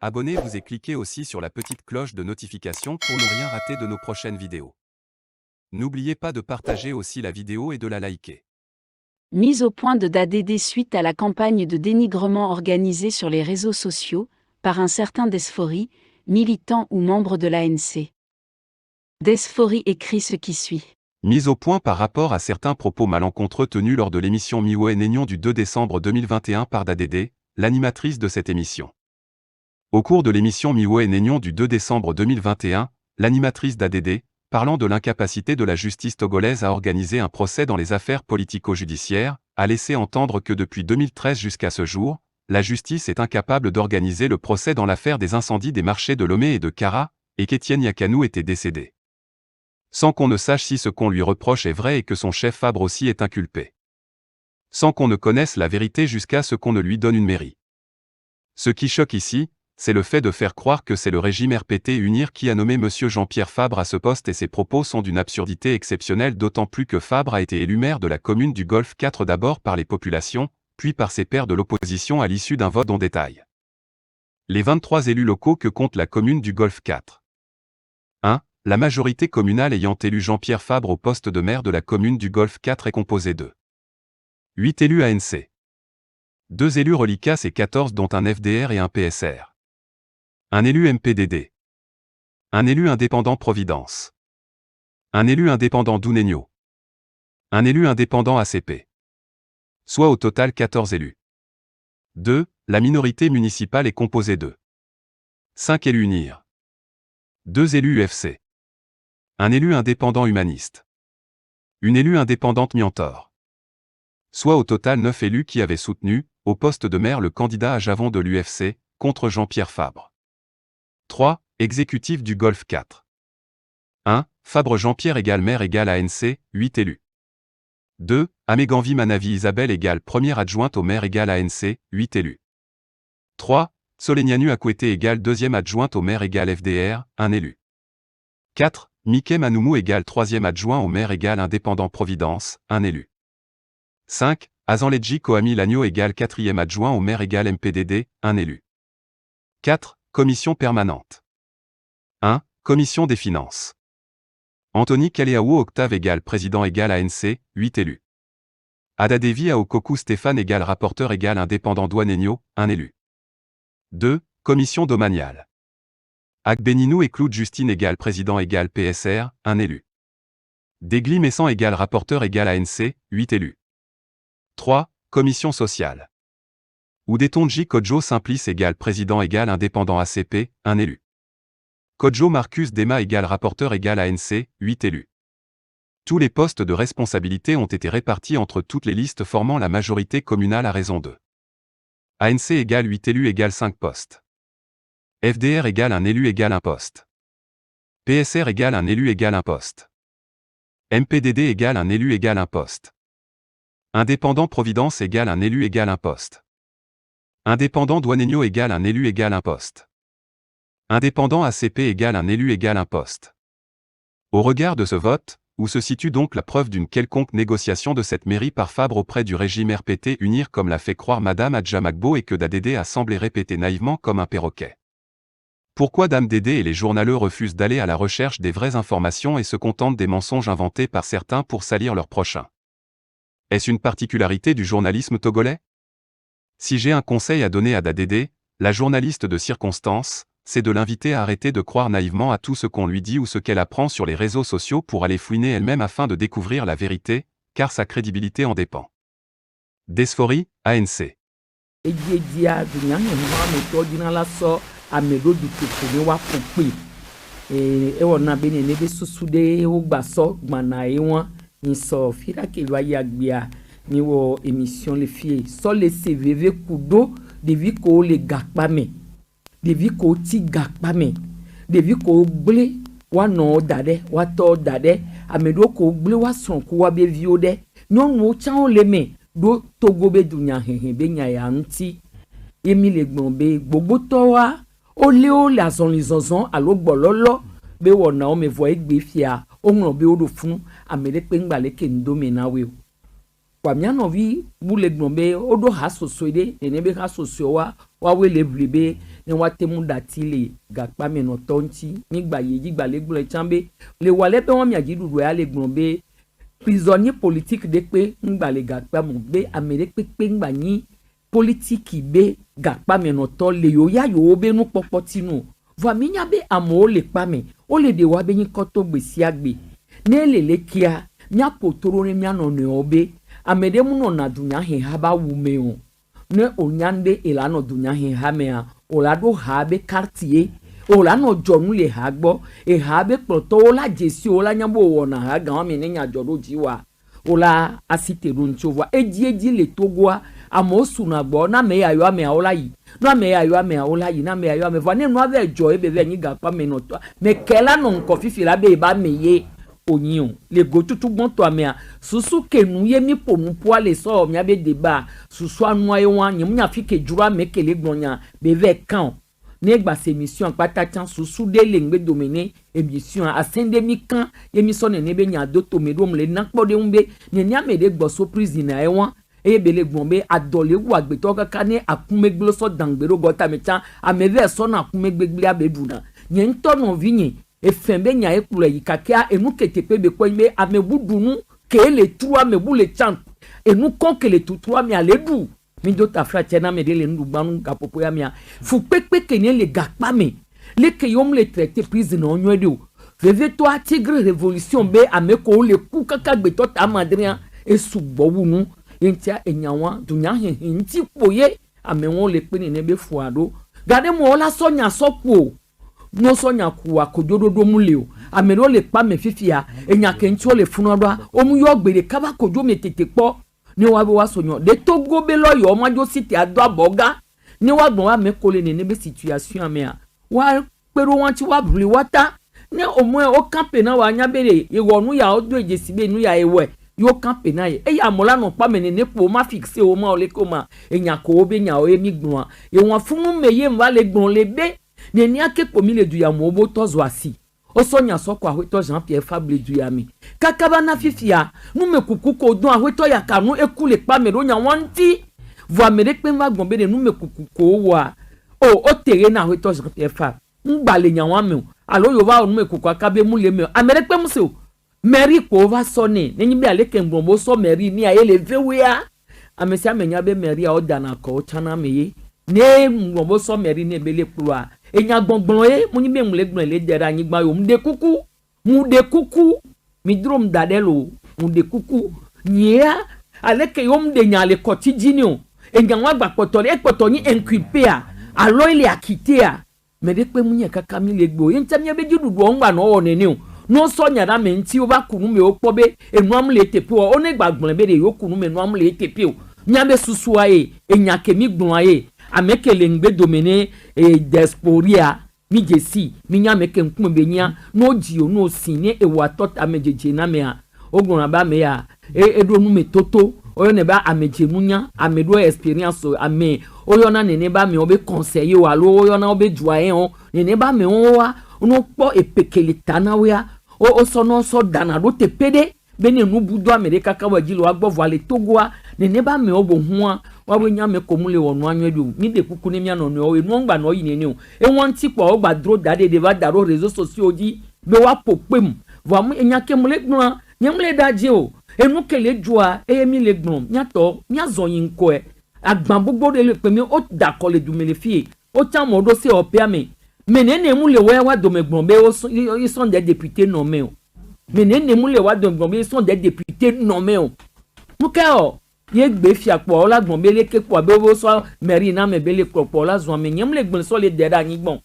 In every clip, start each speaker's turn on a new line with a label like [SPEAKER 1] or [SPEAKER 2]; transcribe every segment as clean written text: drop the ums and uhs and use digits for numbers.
[SPEAKER 1] Abonnez-vous et cliquez aussi sur la petite cloche de notification pour ne rien rater de nos prochaines vidéos. N'oubliez pas de partager aussi la vidéo et de la liker.
[SPEAKER 2] Mise au point de DADD suite à la campagne de dénigrement organisée sur les réseaux sociaux par un certain Desfory, militant ou membre de l'ANC. Desfory écrit ce qui suit.
[SPEAKER 1] Mise au point par rapport à certains propos malencontreux tenus lors de l'émission Miwe Nenion du 2 décembre 2021 par DADD, l'animatrice de cette émission. Au cours de l'émission Miwe Nenion du 2 décembre 2021, l'animatrice d'ADD, parlant de l'incapacité de la justice togolaise à organiser un procès dans les affaires politico-judiciaires, a laissé entendre que depuis 2013 jusqu'à ce jour, la justice est incapable d'organiser le procès dans l'affaire des incendies des marchés de Lomé et de Kara, et qu'Étienne Yakanou était décédé. Sans qu'on ne sache si ce qu'on lui reproche est vrai et que son chef Fabre aussi est inculpé. Sans qu'on ne connaisse la vérité jusqu'à ce qu'on ne lui donne une mairie. Ce qui choque ici, c'est le fait de faire croire que c'est le régime RPT UNIR qui a nommé M. Jean-Pierre Fabre à ce poste et ses propos sont d'une absurdité exceptionnelle d'autant plus que Fabre a été élu maire de la commune du Golfe 4 d'abord par les populations, puis par ses pairs de l'opposition à l'issue d'un vote en détail. Les 23 élus locaux que compte la commune du Golfe 4. 1. La majorité communale ayant élu Jean-Pierre Fabre au poste de maire de la commune du Golfe 4 est composée de 8 élus ANC, 2 élus reliquats et 14 dont un FDR et un PSR. Un élu MPDD. Un élu indépendant Providence. Un élu indépendant Dounenio. Un élu indépendant ACP. Soit au total 14 élus. 2. La minorité municipale est composée de 5 élus NIR. 2 élus UFC. Un élu indépendant humaniste. Une élue indépendante Miantor. Soit au total 9 élus qui avaient soutenu, au poste de maire le candidat à Javon de l'UFC, contre Jean-Pierre Fabre. 3. Exécutif du Golfe 4. 1. Fabre Jean-Pierre égale maire égale ANC, 8 élus. 2. Améganvi Manavi Isabelle égale première adjointe au maire égale ANC, 8 élus. 3. Solegnanu Akwete égale deuxième adjointe au maire égale FDR, 1 élu. 4. Mikem Anoumou égale troisième adjoint au maire égale indépendant Providence, 1 élu. 5. Azanledji Koami Lagno égale quatrième adjoint au maire égale MPDD, 1 élu. 4. Commission permanente. 1. Commission des finances. Anthony Kaleaou Octave égale président égale ANC, 8 élus. Adadevi Aokoku Stéphane égale rapporteur égale indépendant Douanenio, 1 élu. 2. Commission domaniale. Agbeninou et Claude Justine égale président égale PSR, 1 élu. Degli Messan égale rapporteur égale ANC, 8 élus. 3. Commission sociale. Oudetonji Kodjo Simplice égale président égale indépendant ACP, 1 élu. Kodjo Marcus Dema égale rapporteur égale ANC, 8 élus. Tous les postes de responsabilité ont été répartis entre toutes les listes formant la majorité communale à raison de ANC égale 8 élus égale 5 postes. FDR égale 1 élu égale 1 poste. PSR égale 1 élu égale 1 poste. MPDD égale 1 élu égale 1 poste. Indépendant Providence égale 1 élu égale 1 poste. Indépendant Douanenio égale 1 élu égale 1 poste. Indépendant ACP égale 1 élu égale 1 poste. Au regard de ce vote, où se situe donc la preuve d'une quelconque négociation de cette mairie par Fabre auprès du régime RPT UNIR comme l'a fait croire Madame Adjamagbo et que DADD a semblé répéter naïvement comme un perroquet. Pourquoi Dame Dédé et les journaleux refusent d'aller à la recherche des vraies informations et se contentent des mensonges inventés par certains pour salir leurs prochains? Est-ce une particularité du journalisme togolais? Si j'ai un conseil à donner à DADD, la journaliste de circonstance, c'est de l'inviter à arrêter de croire naïvement à tout ce qu'on lui dit ou ce qu'elle apprend sur les réseaux sociaux pour aller fouiner elle-même afin de découvrir la vérité, car sa crédibilité en dépend. Desfory, ANC.
[SPEAKER 3] Niwo émission les filles so le CVV kudo devi ko le gakpa me devi ko ti gakpa me devi ko gble wa no dade wa to dade amedo ko gble wa son ko wa be vi ode non wo chan le me do togo be dunya hehe be nya ya nti emi le gbon be gbogbo to wa o le azon li zonzon alo gbololo be wona o me vo egbe fia o nro be o do fun amede pe ngbale ke ndo me na we kwa mianovi bule gnombe odo hasosoide enebe hasosowa wa wele blibe ne wa temu dati le gakpa me no tonti nigba yeji gba le gbon chambe le wale pe won mi ajidudu ya le gbon be prisonnier politique de pe ngba le gakpa mo be amere pe ngba ni politique be gakpa me no to le yo ya yo be nu popotinu va mi nya be amo le pa me o le de wa be yin ko to gbesi agbe ne le kia nya potoro ne nya no ne obe amede mu no na dunya he ha ba wu me o ne onyande elano dunya he ha me a olado ha be quartier olano jonu le ha gbo e ha be ploto ola jesi ola nyambo wona ha gan mi ne nya jodo jiwa ola asite runcho wa eji le togwa amosu na gbo na me ayo ame ola yi no me ayo ame ola yi na me ayo ame va ne no ave jo ebe ve nyi ga pa me no to me kela no nko fifi la be ba me ye onyin le go tutu gbon to amea susu kenu ye mi ponu po ale so mi abe deba susu anu aye wan nyim nya fike jura me kele gbonya be ve kan ne gba se mission pata chan susu de le ngbe dominer émission asende mi kan émission ne be nya do to me do mle na kpo de mbe ne nya me de gbo surprise na e wan e be le gbon be adole wu agbe to kaka ne akumeglo so dangbero gota me chan ameve so na akumegbegle abeduna nye nto no vinye efembe nya ekule yikakia enu ketepe be kwenye amebudunu kele trua mebule chan enu konkele tutua mi aledu mi do ta fra chena me de le ndu gbanu gapopo ya mi fu pepe kenye le gakpa me le ke yom le traité prison onyo de o veve to a tigre révolution be ameko le ku kaka gbe to ta madria esugbo wunu entia enyawa dunya hinti poye amewon le pe ni ne be fuado gade mo ola sonya sopo no sonya ku akojododo mule o amero le pa me fifia enya kenchi o le funodwa o mu yo gbere kaba kojo me tete po ni wa be wa sonyo de togo be lo yo majo city ado aboga ni wa gbon wa me kole ni be situation amea wa pero wan ti wa buli wata ni omo o campe na wa nya bere iwonu ya odo ejesi be nu ya ewe yo campe na ye e ya mola no pa me ni po ma fixe o ma o le ko ma enya ko obe nya o emi gbon e won funu meye mwa le gbon le be ne ni akepo mi le du ya mo bo tozo asi o sonya soko ahweto Jean Pierre Fable du ya mi kakaba na fifia nu me kuku ko don ahweto ya kanu ekule pa me ro nya wanti vo amere pe ma gbon be de nu me kuku ko wa o tere na ahweto Jean Pierre Fable ngba le nya wan me alo yo ba nu me kuku akabe mu le me amere pe mu se o meri ko va sone ni bi ale ken gbon bo so meri ni aye le vewe ya amesi amenya be meri a o dana ko chana meye ne gbon bo so meri ni ebele ploa enya gbongbon e mo ni be mu le gbon le dera yin gba yo mu de kuku mi drum dadelo mu de kuku nya ale ke yo mu de nya le quotidien enya wa gba potole e potoni inculpé a alo ile akite a me de pe mu nya kaka mi le gbo yen tamye be jududu o ngba no ne ni o no so nya da me nti o ba kunu me o pobe enu am le tepe o ne gbagbon be de yo kunu me enu am le tepe o nya be susu aye enya ke mi gbon aye amekele ngbe domine diasporia mi jesi mi nya meke nkun be nya no ji o no sin ni ewa tot amejeje na me a ogun ba me a edo nu me toto oyo ne ba ameje munya amedo experience ame oyo na ne ba me obe conseiller wa lo oyo na obe juaye o ne ba me o wa no po epekele tanawia o so no so dana do tepede be ne nu budo amerika ka wajilo agbo voile togoa ne ba me obo huwa wa we nya me komule wonu anwedu mi de kuku ne mia no no enu ngba no yi ne o e won ti po o gba dro dade de va daro réseaux sociaux ji be wa popem vo am enya ke mule gbon nyamle daje o enu kele jua e mi le gbon nya to nya zoyin ko e agban gbogbo de le pe mi o da ko le du me le fie o ta mo do se o pe ame menene mu le wa do me gbon be o sont des députés nommés o menene mu le wa do gbon be sont des députés nommés o mu ka o ye gbe fi apo la gbon be le ke po be wo so meri na me be le po la zo me nyam le gbon so le dera yin gbon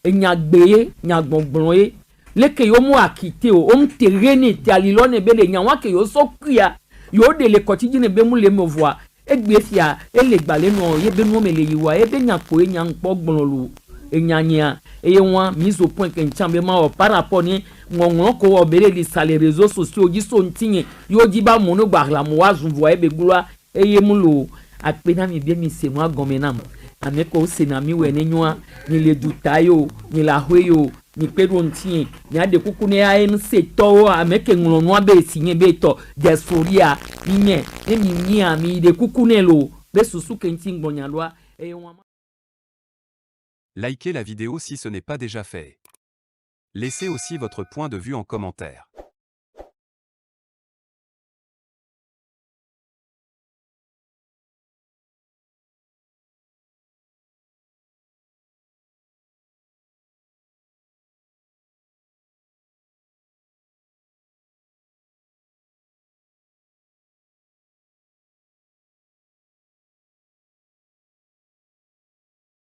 [SPEAKER 3] enya gbeye nya gbongbon ye le ke yo mu akite o mtere ni ti alilo ne be le nya wa ke yo so kuya yo de le quotidien ne be mu le me voir e gbe fi a e le gba le no ye be no me le yiwa e be nya ko e nya npo gbon lu enyanya eye won mise au point que nchambe ma o par rapport ni ngongon ko obere li sur les réseaux sociaux ji so ntinye yo ji ba mo no gba la mo wa zun voye be gura eye mu lo apena mi bien mi se mo agomenam ame ko se na mi we ne nwa ni le dutayo ni la hweyo ni pedo ntinye ni ade kuku ne ayen se to ame ke nlo no be sinye be to dysphoria ni nye emi ni ami de kuku ne lo be susu ke ntin gbonyalwa eye won
[SPEAKER 1] Likez la vidéo si ce n'est pas déjà fait. Laissez aussi votre point de vue en commentaire.